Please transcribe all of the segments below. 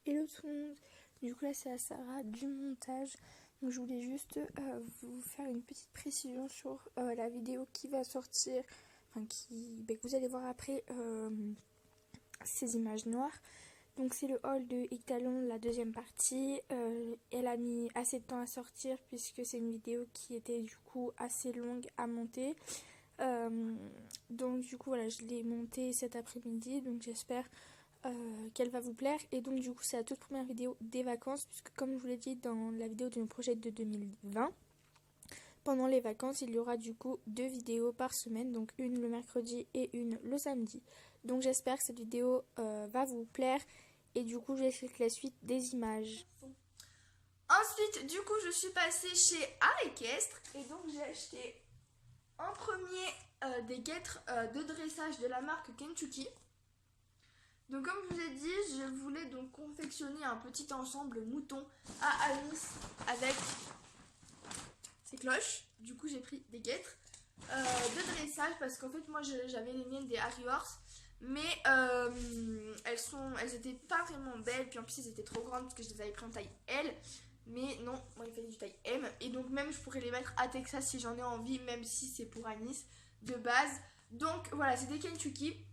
Hello tout le monde, du coup là c'est la Sarah du montage. Donc je voulais juste vous faire une petite précision sur la vidéo qui va sortir, que vous allez voir après ces images noires. Donc c'est le haul de Ectalon, la deuxième partie. Elle a mis assez de temps à sortir puisque c'est une vidéo qui était du coup assez longue à monter. Donc du coup voilà, je l'ai montée cet après-midi, donc j'espère qu'elle va vous plaire. Et donc du coup c'est la toute première vidéo des vacances, puisque comme je vous l'ai dit dans la vidéo de nos projets de 2020, pendant les vacances il y aura du coup 2 vidéos par semaine, donc une le mercredi et une le samedi. Donc j'espère que cette vidéo va vous plaire, et du coup je laisse la suite des images. Ensuite, du coup, je suis passée chez Art Équestre et donc j'ai acheté en premier des guêtres de dressage de la marque Kentucky. Donc comme je vous ai dit, je voulais donc confectionner un petit ensemble mouton à Alice avec ses cloches. Du coup, j'ai pris des guêtres de dressage parce qu'en fait, moi j'avais les miennes des Harry Horse, mais elles étaient pas vraiment belles, puis en plus elles étaient trop grandes parce que je les avais pris en taille L. Mais non, moi il fallait du taille M. Et donc même je pourrais les mettre à Texas si j'en ai envie, même si c'est pour Anis de base. Donc voilà, c'est des Kentucky.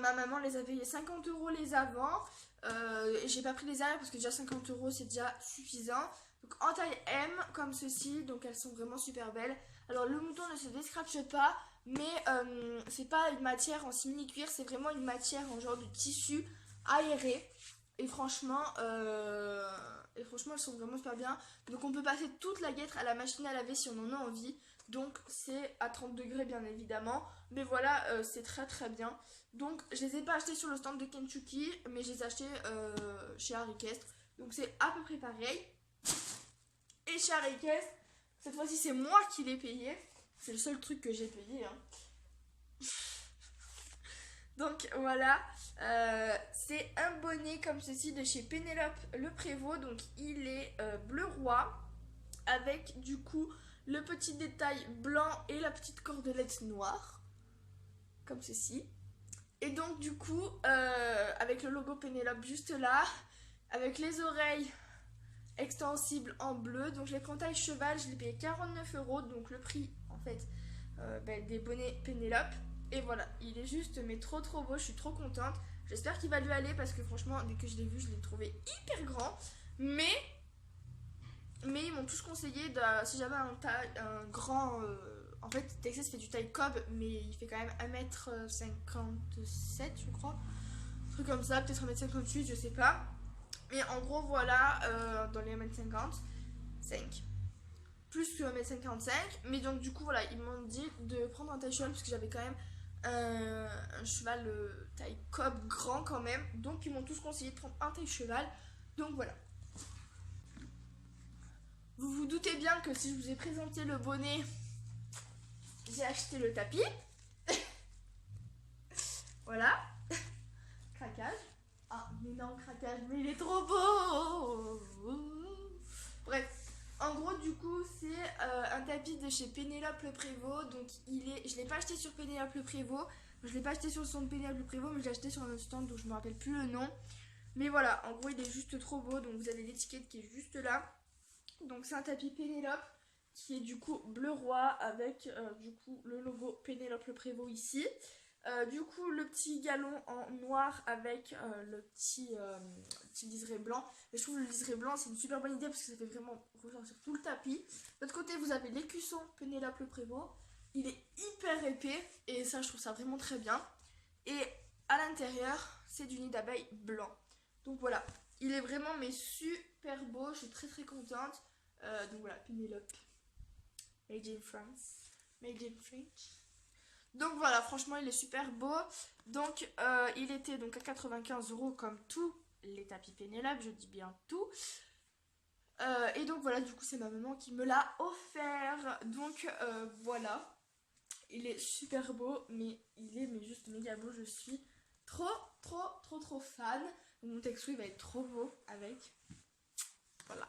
Ma maman les a payés 50 € les avant. J'ai pas pris les arrières parce que déjà 50 € c'est déjà suffisant. Donc en taille M comme ceci, donc elles sont vraiment super belles. Alors le mouton ne se descrache pas, mais c'est pas une matière en simili-cuir, c'est vraiment une matière en genre de tissu aéré. Et franchement, elles sont vraiment super bien. Donc on peut passer toute la guêtre à la machine à laver si on en a envie. Donc c'est à 30 degrés bien évidemment. Mais voilà, c'est très très bien. Donc je les ai pas achetés sur le stand de Kentucky, mais je les ai achetés chez Art Équestre. Donc c'est à peu près pareil. Et chez Art Équestre, cette fois-ci c'est moi qui l'ai payé. C'est le seul truc que j'ai payé. Donc voilà, c'est un bonnet comme ceci de chez Pénélope Le Prévost. Donc il est bleu roi avec du coup le petit détail blanc et la petite cordelette noire comme ceci. Et donc du coup avec le logo Pénélope juste là, avec les oreilles extensibles en bleu. Donc je l'ai pris en taille cheval, je l'ai payé 49 €, donc le prix en fait des bonnets Pénélope. Et voilà, il est juste mais trop trop beau, je suis trop contente. J'espère qu'il va lui aller parce que franchement, dès que je l'ai vu, je l'ai trouvé hyper grand. Mais ils m'ont tous conseillé si j'avais un grand... en fait, Texas fait du taille cob, mais il fait quand même 1,57 m, je crois. Un truc comme ça, peut-être 1,58 m, je sais pas. Mais en gros, voilà, dans les 1,55 m. Plus que 1,55 m. Mais donc, du coup, voilà, ils m'ont dit de prendre un taille cheval parce que j'avais quand même un cheval taille cob grand quand même. Donc, ils m'ont tous conseillé de prendre un taille cheval. Donc, voilà. Vous vous doutez bien que si je vous ai présenté le bonnet, j'ai acheté le tapis. Voilà. Craquage. Ah, mais non, craquage, mais il est trop beau. Bref. En gros, du coup, c'est un tapis de chez Pénélope Le Prévost. Donc, je l'ai pas acheté sur Pénélope Le Prévost. Je l'ai pas acheté sur le stand de Pénélope Le Prévost, mais je l'ai acheté sur un autre stand dont je me rappelle plus le nom. Mais voilà, en gros, il est juste trop beau. Donc, vous avez l'étiquette qui est juste là. Donc, c'est un tapis Pénélope qui est du coup bleu roi avec du coup le logo Pénélope Le Prévost ici. Du coup, le petit galon en noir avec le petit liseré blanc. Et je trouve le liseré blanc, c'est une super bonne idée parce que ça fait vraiment ressortir tout le tapis. De l'autre côté, vous avez l'écusson Pénélope Le Prévost. Il est hyper épais et ça, je trouve ça vraiment très bien. Et à l'intérieur, c'est du nid d'abeille blanc. Donc voilà, il est vraiment mais super beau. Je suis très très contente. Donc voilà, Pénélope. Made in France. Made in French. Donc voilà, franchement, il est super beau. Donc, il était donc à 95 € comme tous les tapis Pénélope, je dis bien tout. Et donc voilà, du coup, c'est ma maman qui me l'a offert. Donc voilà, il est super beau, mais il est juste méga beau. Je suis trop, trop, trop, trop fan. Mon texto, il va être trop beau avec. Voilà.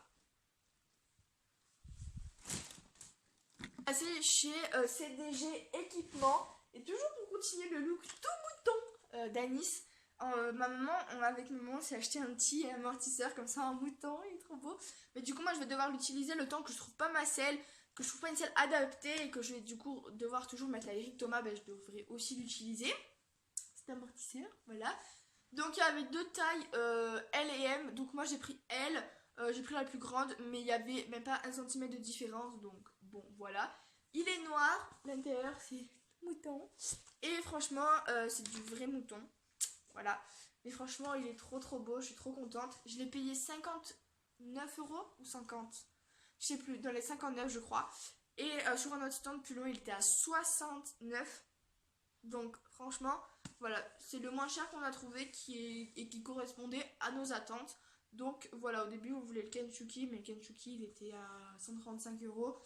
Passé chez CDG Équipement. Et toujours pour continuer le look tout mouton d'Anis. ma maman, avec maman, s'est acheté un petit amortisseur comme ça, un mouton, il est trop beau. Mais du coup, moi, je vais devoir l'utiliser le temps que je trouve pas ma selle, que je trouve pas une selle adaptée et que je vais du coup devoir toujours mettre la Eric Thomas. Ben, je devrais aussi l'utiliser, cet amortisseur, voilà. Donc, il y avait deux tailles, L et M. Donc, moi, j'ai pris L, j'ai pris la plus grande, mais il y avait même pas 1 cm de différence. Donc, bon, voilà. Il est noir, l'intérieur, c'est mouton. Et franchement, c'est du vrai mouton. Voilà. Mais franchement, il est trop beau. Je suis trop contente. Je l'ai payé 59 € ou 50. Je sais plus. Dans les 59, je crois. Et sur un autre stand plus long, il était à 69. Donc, franchement, voilà. C'est le moins cher qu'on a trouvé et qui correspondait à nos attentes. Donc, voilà. Au début, on voulait le Kentucky. Mais le Kentucky, il était à 135 €.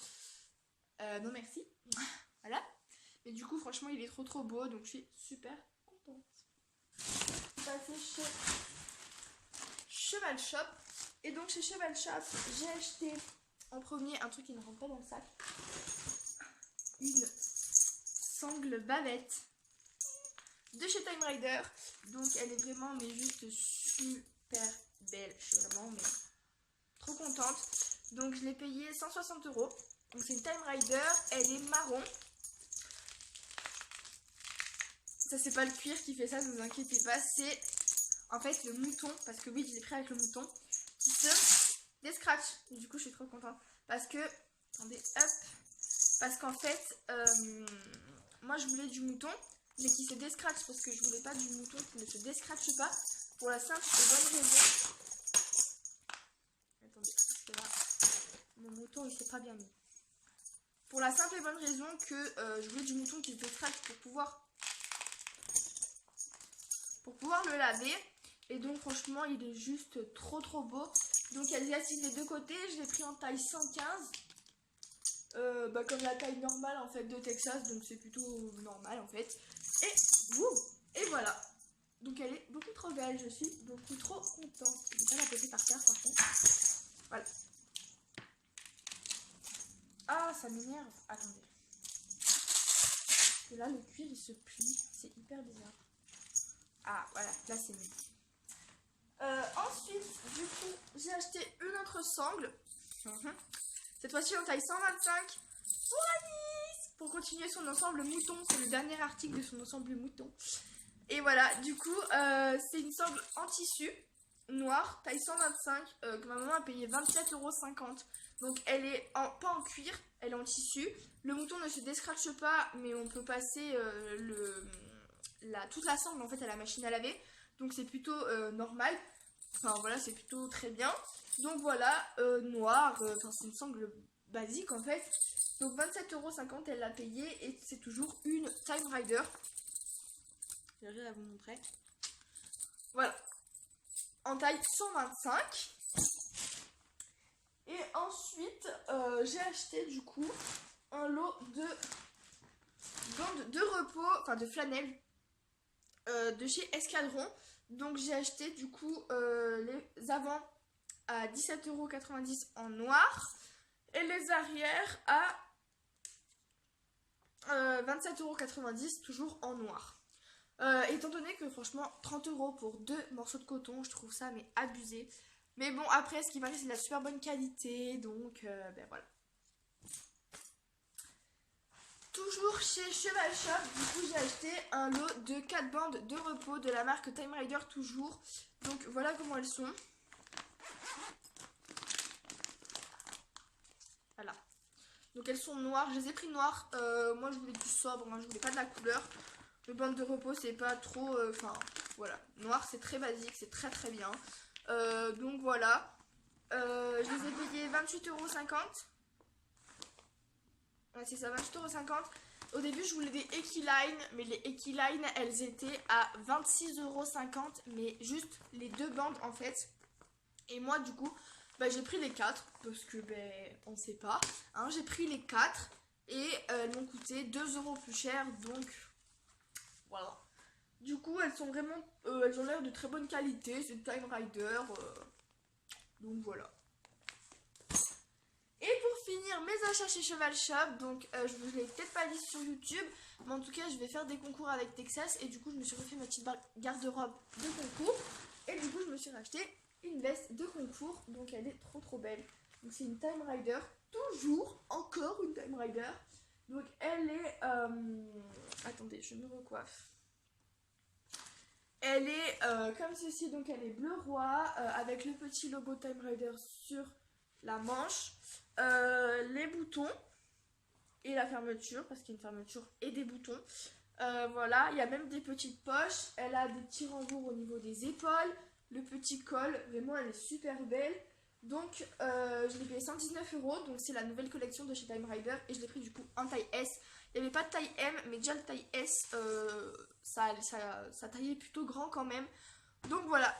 Non, merci. Voilà. Mais du coup, franchement, il est trop beau. Donc, je suis super contente. Passé chez Cheval Shop. Et donc, chez Cheval Shop, j'ai acheté en premier un truc qui ne rentre pas dans le sac. Une sangle bavette de chez Time Rider. Donc, elle est vraiment, mais juste super belle. Je suis vraiment, mais trop contente. Donc, je l'ai payée 160 €. Donc, c'est une Time Rider. Elle est marron. Ça, c'est pas le cuir qui fait ça, ne vous inquiétez pas. C'est en fait le mouton, parce que oui, je l'ai pris avec le mouton, qui se déscratch. Du coup, je suis trop contente. Parce que, attendez, hop. Parce qu'en fait, moi, je voulais du mouton, mais qui se déscratch. Parce que je voulais pas du mouton qui ne se déscratche pas. Pour la simple et bonne raison. Attendez, parce que là, mon mouton, il s'est pas bien mis. Pour la simple et bonne raison que je voulais du mouton qui se déscratch pour pouvoir le laver. Et donc franchement il est juste trop beau. Donc il y a des assises des deux côtés. Je l'ai pris en taille 115, comme la taille normale en fait de Texas. Donc c'est plutôt normal en fait. Et voilà. Donc elle est beaucoup trop belle. Je suis beaucoup trop contente. Je vais pas la poser par terre par contre. Voilà. Ah, ça m'énerve. Attendez. Parce que là le cuir il se plie. C'est hyper bizarre. Ah voilà, là c'est mieux. Ensuite, du coup, j'ai acheté une autre sangle. Cette fois-ci en taille 125 pour Alice. Pour continuer son ensemble mouton. C'est le dernier article de son ensemble mouton. Et voilà, du coup, c'est une sangle en tissu noir, taille 125, que ma maman a payé 27,50 €. Donc elle est pas en cuir, elle est en tissu. Le mouton ne se déscratche pas, mais on peut passer toute la sangle en fait à la machine à laver. Donc c'est plutôt normal. Enfin voilà, c'est plutôt très bien. Donc voilà, noir, c'est une sangle basique en fait. Donc 27,50 € elle l'a payé et c'est toujours une Time Rider. J'arrive à vous montrer. Voilà. En taille 125. Et ensuite, j'ai acheté du coup un lot de bandes de repos, enfin de flanelle de chez Escadron. Donc j'ai acheté du coup les avants à 17,90 € en noir et les arrières à 27,90 € toujours en noir. Étant donné que franchement 30 € pour 2 morceaux de coton, je trouve ça mais abusé. Mais bon, après ce qui paraît c'est de la super bonne qualité, donc voilà. Toujours chez Cheval Shop, du coup j'ai acheté un lot de 4 bandes de repos de la marque Time Rider toujours. Donc voilà comment elles sont. Voilà. Donc elles sont noires, je les ai pris noires. Moi je voulais du sobre, je voulais pas de la couleur. Les bandes de repos c'est pas trop, voilà. Noir c'est très basique, c'est très bien. Donc voilà. Je les ai payés 28,50 €. Ouais, c'est ça, 28,50 €. Au début, je voulais des Equiline, mais les Equiline, elles étaient à 26,50 €, mais juste les deux bandes en fait. Et moi, du coup, j'ai pris les 4 parce que, on sait pas. Hein, j'ai pris les 4 et elles m'ont coûté 2 € plus cher, donc voilà. Du coup, elles sont vraiment, elles ont l'air de très bonne qualité. C'est Time Rider, donc voilà. Et pour finir mes achats chez Cheval Shop, donc je vous l'ai peut-être pas dit sur YouTube, Mais en tout cas, je vais faire des concours avec Texas. Et du coup, je me suis refait ma petite garde-robe de concours. Et du coup, je me suis racheté une veste de concours. Donc, elle est trop belle. Donc, c'est une Time Rider. Toujours, encore une Time Rider. Donc, elle est... Attendez, je me recoiffe. Elle est comme ceci, donc elle est bleu roi avec le petit logo Time Rider sur la manche, les boutons et la fermeture, parce qu'il y a une fermeture et des boutons. Voilà, il y a même des petites poches, elle a des petits rembours au niveau des épaules, le petit col, vraiment elle est super belle. Donc je l'ai payé 119 €, donc c'est la nouvelle collection de chez Time Rider et je l'ai pris du coup en taille S. Il n'y avait pas de taille M, mais déjà le taille S, ça taillait plutôt grand quand même. Donc voilà,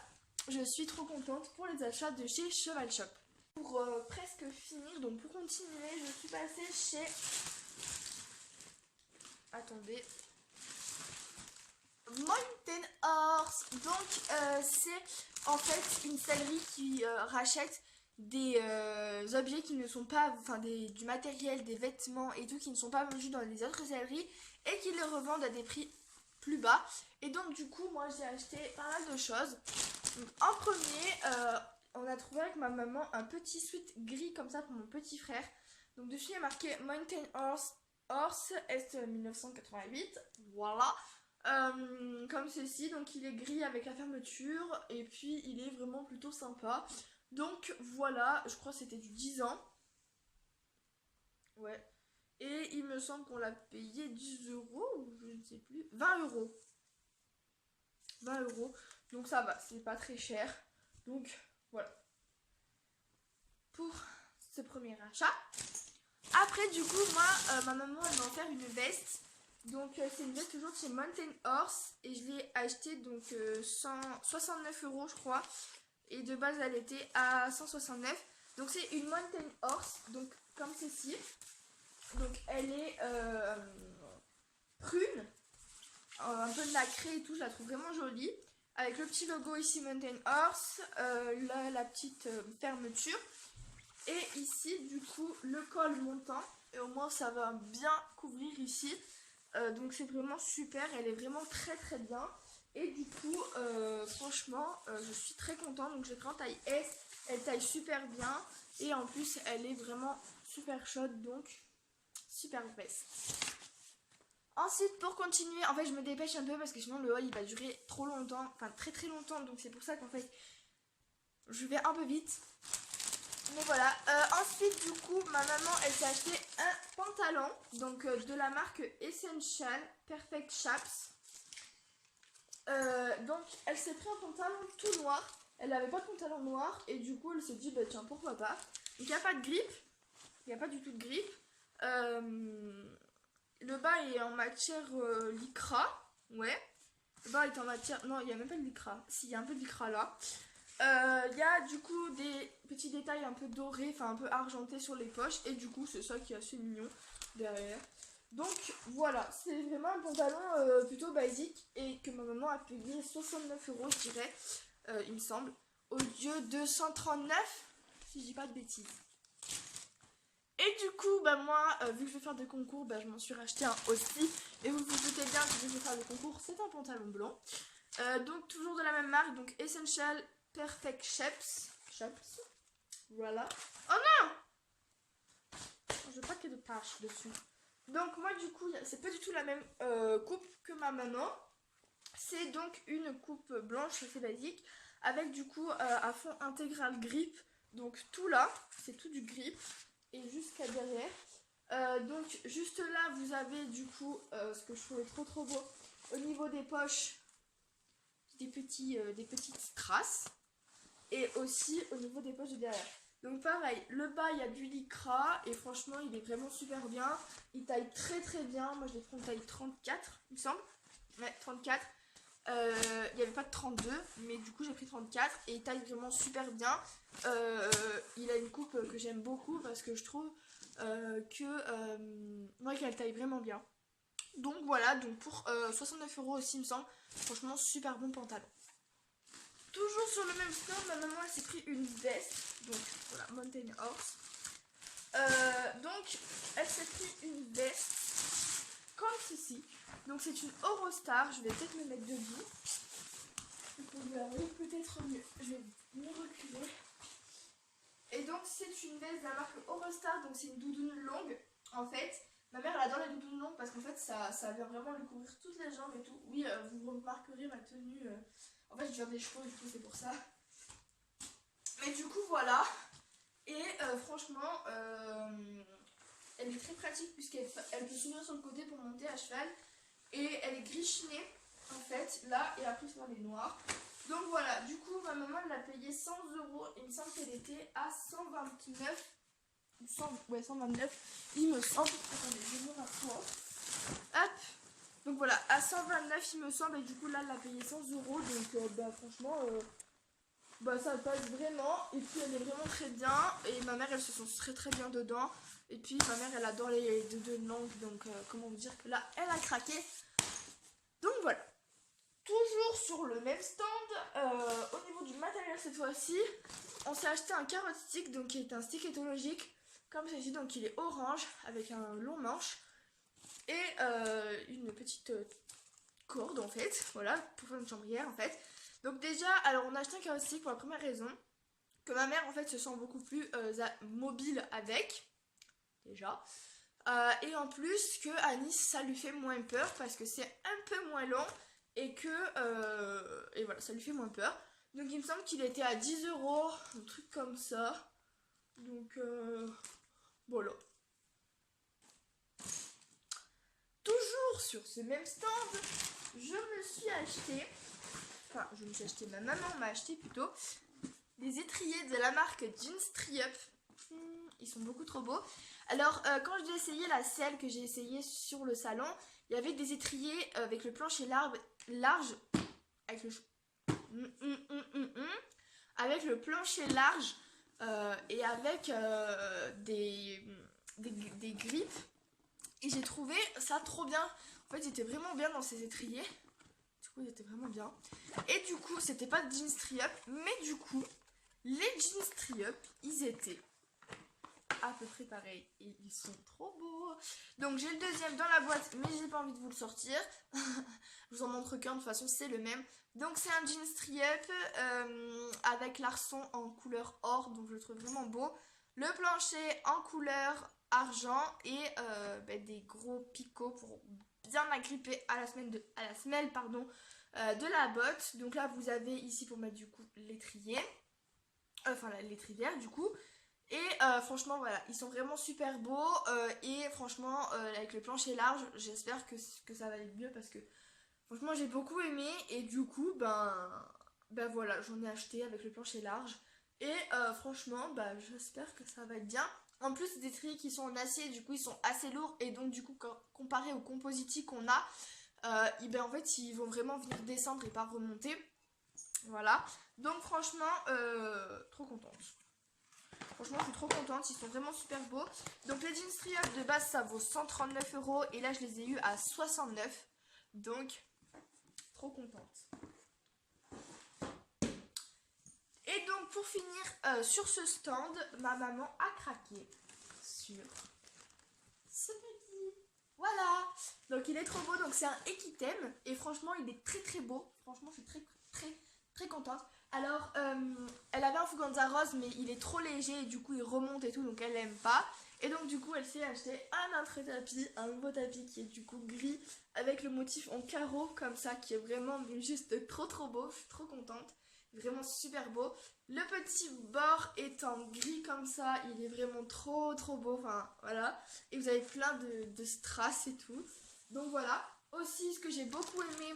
je suis trop contente pour les achats de chez Cheval Shop. Pour presque finir, donc pour continuer, je suis passée chez... Attendez. Mountain Horse. Donc c'est en fait une sellerie qui rachète des objets qui ne sont pas, enfin du matériel, des vêtements et tout qui ne sont pas vendus dans les autres selleries et qui les revendent à des prix plus bas. Et donc du coup moi j'ai acheté pas mal de choses. Donc, en premier on a trouvé avec ma maman un petit sweat gris comme ça pour mon petit frère. Donc dessus il y a marqué Mountain Horse Est 1988. Voilà. Comme ceci, donc il est gris avec la fermeture et puis il est vraiment plutôt sympa. Donc voilà, je crois que c'était du 10 ans. Ouais. Et il me semble qu'on l'a payé 10 € ou je ne sais plus. 20 €. 20 €. Donc ça va, c'est pas très cher. Donc voilà. Pour ce premier achat. Après du coup, moi, ma maman elle m'a offert une veste. Donc c'est une veste toujours de chez Mountain Horse. Et je l'ai achetée donc 169 € je crois. Et de base elle était à 169. Donc c'est une Mountain Horse, donc comme ceci. Donc elle est prune, un peu nacrée et tout, je la trouve vraiment jolie. Avec le petit logo ici Mountain Horse, la petite fermeture. Et ici du coup le col montant. Et au moins ça va bien couvrir ici. Donc c'est vraiment super, elle est vraiment très bien. Et du coup, franchement, je suis très contente. Donc j'ai pris en taille S, elle taille super bien. Et en plus, elle est vraiment super chaude, donc super veste. Ensuite, pour continuer, en fait, je me dépêche un peu parce que sinon le haul il va durer trop longtemps. Enfin, très longtemps. Donc c'est pour ça qu'en fait, je vais un peu vite. Mais voilà. Ensuite, du coup, ma maman, elle s'est acheté un pantalon. Donc de la marque Essential Perfect Chaps. Donc elle s'est pris un pantalon tout noir. Elle n'avait pas de pantalon noir et du coup elle s'est dit bah tiens pourquoi pas. Donc il n'y a pas de grippe. Il n'y a pas du tout de grippe. Le bas est en matière lycra. Ouais. Le bas est en matière... Non, il n'y a même pas de lycra. Si, il y a un peu de lycra là. Il y a du coup des petits détails un peu dorés, enfin un peu argentés sur les poches. Et du coup c'est ça qui est assez mignon derrière. Donc voilà, c'est vraiment un pantalon plutôt basique et que ma maman a payé 69 € je dirais, il me semble, au lieu de 139 si je dis pas de bêtises. Et du coup, bah moi, vu que je vais faire des concours, bah je m'en suis racheté un aussi. Et vous vous doutez bien que si je vais faire des concours, c'est un pantalon blanc. Donc toujours de la même marque, donc Essential Perfect Chaps. Voilà. Oh non! Je veux pas qu'il y ait de taches dessus. Donc moi du coup c'est pas du tout la même coupe que ma maman. C'est donc une coupe blanche assez basique avec du coup à fond intégral grip. Donc tout là c'est tout du grip et jusqu'à derrière. Donc juste là vous avez du coup ce que je trouvais trop beau au niveau des poches, des petites strass et aussi au niveau des poches de derrière. Donc pareil, le bas il y a du lycra et franchement il est vraiment super bien. Il taille très bien. Moi je l'ai pris en taille 34 il me semble. Ouais 34. Il n'y avait pas de 32 mais du coup j'ai pris 34 et il taille vraiment super bien. Il a une coupe que j'aime beaucoup parce que je trouve qu'elle taille vraiment bien. Donc voilà, donc pour 69 € aussi il me semble. Franchement super bon pantalon. Toujours sur le même stand, ma maman elle s'est pris une veste. Donc voilà, Mountain Horse. Donc elle s'est pris une veste comme ceci. Donc c'est une Eurostar, je vais peut-être me mettre debout. Pour vous la voyez peut-être mieux. Je vais me reculer. Et donc c'est une veste de la marque Eurostar, donc c'est une doudoune longue. En fait, ma mère elle adore les doudounes longues parce qu'en fait ça vient vraiment lui couvrir toutes les jambes et tout. Oui, vous remarquerez ma tenue. En fait je viens des chevaux et tout, c'est pour ça. Mais du coup voilà. Et franchement, elle est très pratique puisqu'elle peut s'ouvrir sur le côté pour monter à cheval. Et elle est gris chiné en fait, là, et après sur les noirs. Donc voilà, du coup ma maman elle l'a payé 100 €. Il me semble qu'elle était à 129. 129, il me semble. Attendez, je vais ma foi. Hop. Donc voilà, à 129 il me semble, et du coup là elle l'a payé 100 €. Donc bah franchement, bah ça passe vraiment. Et puis elle est vraiment très bien. Et ma mère elle se sent très très bien dedans. Et puis ma mère elle adore les deux langues. Donc comment vous dire que là elle a craqué. Donc voilà. Toujours sur le même stand, au niveau du matériel cette fois-ci, on s'est acheté un carrot stick, donc qui est un stick éthologique, comme ceci, donc il est orange, avec un long manche, et une petite corde en fait, voilà, pour faire une chambrière en fait. Donc déjà, alors on a acheté un carrot stick pour la première raison, que ma mère en fait se sent beaucoup plus mobile avec, déjà. Et en plus que à Nice ça lui fait moins peur parce que c'est un peu moins long. Et que et voilà, ça lui fait moins peur. Donc il me semble qu'il était à 10 €, un truc comme ça. Donc voilà. Toujours sur ce même stand, je me suis acheté, ma maman m'a acheté plutôt, des étriers de la marque Jeans Tri-Up. Ils sont beaucoup trop beaux. Alors quand j'ai essayé la selle que j'ai essayé sur le salon, il y avait des étriers avec le plancher large, avec le avec le plancher large et avec des grippes. Et j'ai trouvé ça trop bien. En fait, j'étais vraiment bien dans ces étriers. Du coup, ils étaient vraiment bien. Et du coup, c'était pas de jeans Tri-Up, mais du coup, les jeans Tri-Up, ils étaient à peu près pareil, et ils sont trop beaux. Donc j'ai le deuxième dans la boîte, mais j'ai pas envie de vous le sortir. Je vous en montre qu'un, de toute façon c'est le même. Donc c'est un jeans Tri-Up avec l'arçon en couleur or, donc je le trouve vraiment beau. Le plancher en couleur argent et des gros picots pour bien agripper à la semelle de la botte. Donc là vous avez ici pour mettre du coup l'étrier, l'étrivière du coup. Et franchement voilà, ils sont vraiment super beaux et franchement avec le plancher large, j'espère que ça va aller mieux parce que franchement j'ai beaucoup aimé. Et du coup ben voilà, j'en ai acheté avec le plancher large et franchement j'espère que ça va être bien. En plus c'est des étriers qui sont en acier, du coup ils sont assez lourds et donc du coup comparé aux compositis qu'on a, en fait ils vont vraiment venir descendre et pas remonter. Voilà, donc franchement trop contente. Franchement, je suis trop contente, ils sont vraiment super beaux. Donc les jeans Tri-Up de base, ça vaut 139 € et là, je les ai eus à 69. Donc, trop contente. Et donc, pour finir sur ce stand, ma maman a craqué sur ce petit. Voilà. Donc, il est trop beau. Donc, c'est un Equitem et franchement, il est très très beau. Franchement, je suis très très très contente. Alors, elle avait un Fuganza rose, mais il est trop léger et du coup il remonte et tout, donc elle l'aime pas. Et donc du coup elle s'est acheté un autre tapis, un nouveau tapis qui est du coup gris avec le motif en carreau comme ça, qui est vraiment juste trop trop beau. Je suis trop contente, vraiment super beau. Le petit bord est en gris comme ça, il est vraiment trop trop beau, enfin voilà. Et vous avez plein de strass et tout. Donc voilà. Aussi, ce que j'ai beaucoup aimé,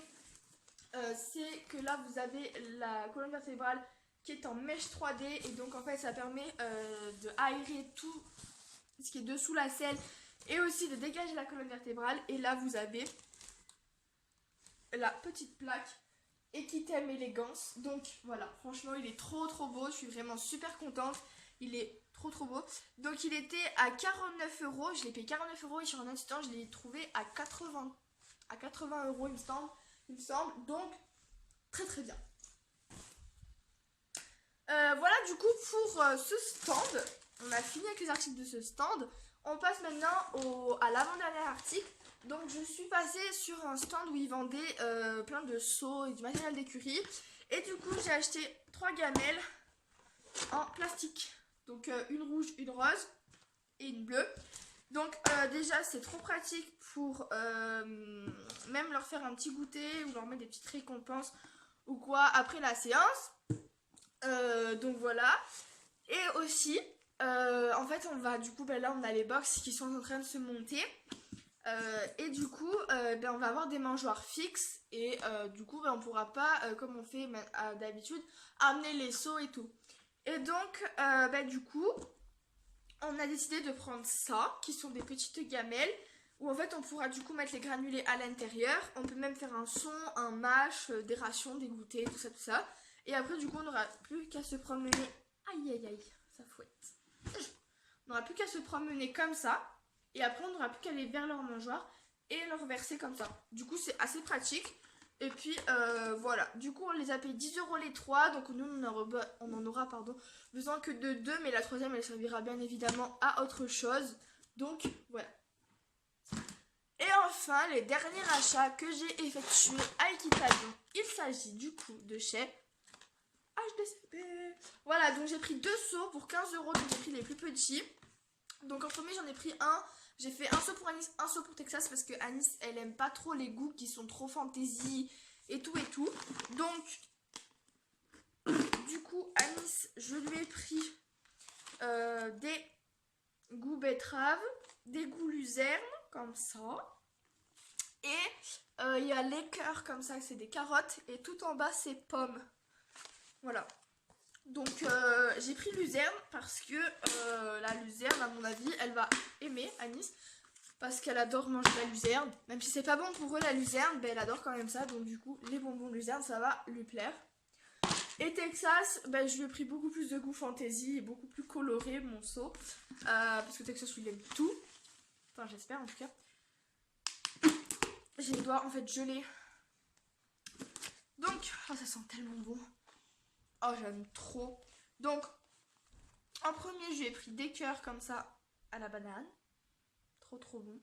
c'est que là vous avez la colonne vertébrale qui est en mèche 3D et donc en fait ça permet de aérer tout ce qui est dessous la selle et aussi de dégager la colonne vertébrale. Et là vous avez la petite plaque Equitem Élégance. Donc voilà, franchement il est trop trop beau, je suis vraiment super contente, il est trop trop beau. Donc il était à 49 €, je l'ai payé 49 € et sur un instant je l'ai trouvé à 80 € il me semble, donc très très bien. Voilà du coup pour ce stand, on a fini avec les articles de ce stand. On passe maintenant à l'avant-dernier article. Donc je suis passée sur un stand où ils vendaient plein de seaux et du matériel d'écurie. Et du coup j'ai acheté 3 gamelles en plastique. Donc une rouge, une rose et une bleue. Donc déjà c'est trop pratique pour même leur faire un petit goûter ou leur mettre des petites récompenses ou quoi après la séance. Donc voilà. Et aussi en fait on va du coup là on a les box qui sont en train de se monter. Et du coup on va avoir des mangeoires fixes et du coup on pourra pas comme on fait d'habitude amener les seaux et tout. Et donc du coup on a décidé de prendre ça qui sont des petites gamelles où en fait on pourra du coup mettre les granulés à l'intérieur. On peut même faire un son, un mash, des rations, des goûters, tout ça. Et après du coup on n'aura plus qu'à se promener. Aïe aïe aïe, ça fouette. On n'aura plus qu'à se promener comme ça. Et après on n'aura plus qu'à aller vers leur mangeoire et leur verser comme ça. Du coup c'est assez pratique. Et puis voilà, du coup on les a payé 10 € les 3. Donc nous on en aura besoin que de 2. Mais la troisième elle servira bien évidemment à autre chose. Donc voilà. Et enfin les derniers achats que j'ai effectués à Equitation. Il s'agit du coup de chez HDCP. Voilà, donc j'ai pris 2 seaux pour 15 €. Donc j'ai pris les plus petits. Donc en premier j'en ai pris un. J'ai fait un seau pour Anis, un seau pour Texas parce que Anis elle aime pas trop les goûts qui sont trop fantaisie et tout. Donc du coup Anis je lui ai pris des goûts betterave, des goûts luzerne comme ça. Et il y a les cœurs comme ça, c'est des carottes et tout en bas c'est pommes. Voilà. Donc j'ai pris luzerne parce que la luzerne à mon avis elle va aimer Anis parce qu'elle adore manger la luzerne. Même si c'est pas bon pour eux la luzerne, elle adore quand même ça. Donc du coup les bonbons luzerne ça va lui plaire. Et Texas, je lui ai pris beaucoup plus de goût fantaisie et beaucoup plus coloré mon seau. Parce que Texas lui aime tout. Enfin j'espère en tout cas. J'ai les doigts en fait gelés. Donc ça sent tellement bon. Oh j'aime trop. Donc en premier je lui ai pris des cœurs comme ça à la banane. Trop bon.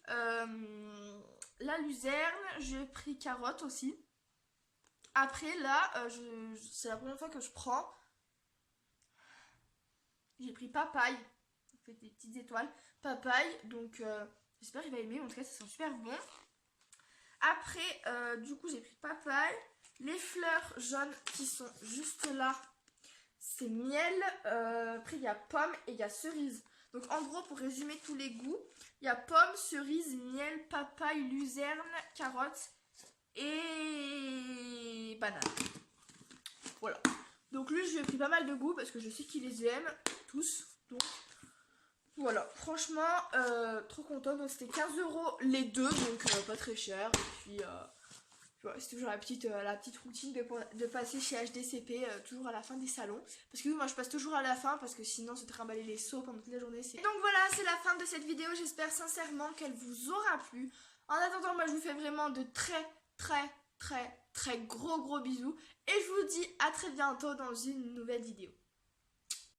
La luzerne, j'ai pris carotte aussi. Après là, c'est la première fois que je prends. J'ai pris papaye. Ça fait des petites étoiles. Papaye, donc j'espère qu'il va aimer. En tout cas, ça sent super bon. Après, du coup, j'ai pris papaye. Les fleurs jaunes qui sont juste là, c'est miel. Après, il y a pomme et il y a cerise. Donc en gros, pour résumer tous les goûts, il y a pomme, cerise, miel, papaye, luzerne, carotte et banane. Voilà. Donc lui, je lui ai pris pas mal de goûts parce que je sais qu'il les aime tous. Donc voilà, franchement, trop contente. Donc c'était 15 € les deux, donc pas très cher. Et puis voilà, c'est toujours la petite routine de passer chez HDCP toujours à la fin des salons. Parce que moi je passe toujours à la fin parce que sinon c'est trimballer les seaux pendant toute la journée. Et donc voilà, c'est la fin de cette vidéo. J'espère sincèrement qu'elle vous aura plu. En attendant, moi je vous fais vraiment de très gros bisous. Et je vous dis à très bientôt dans une nouvelle vidéo.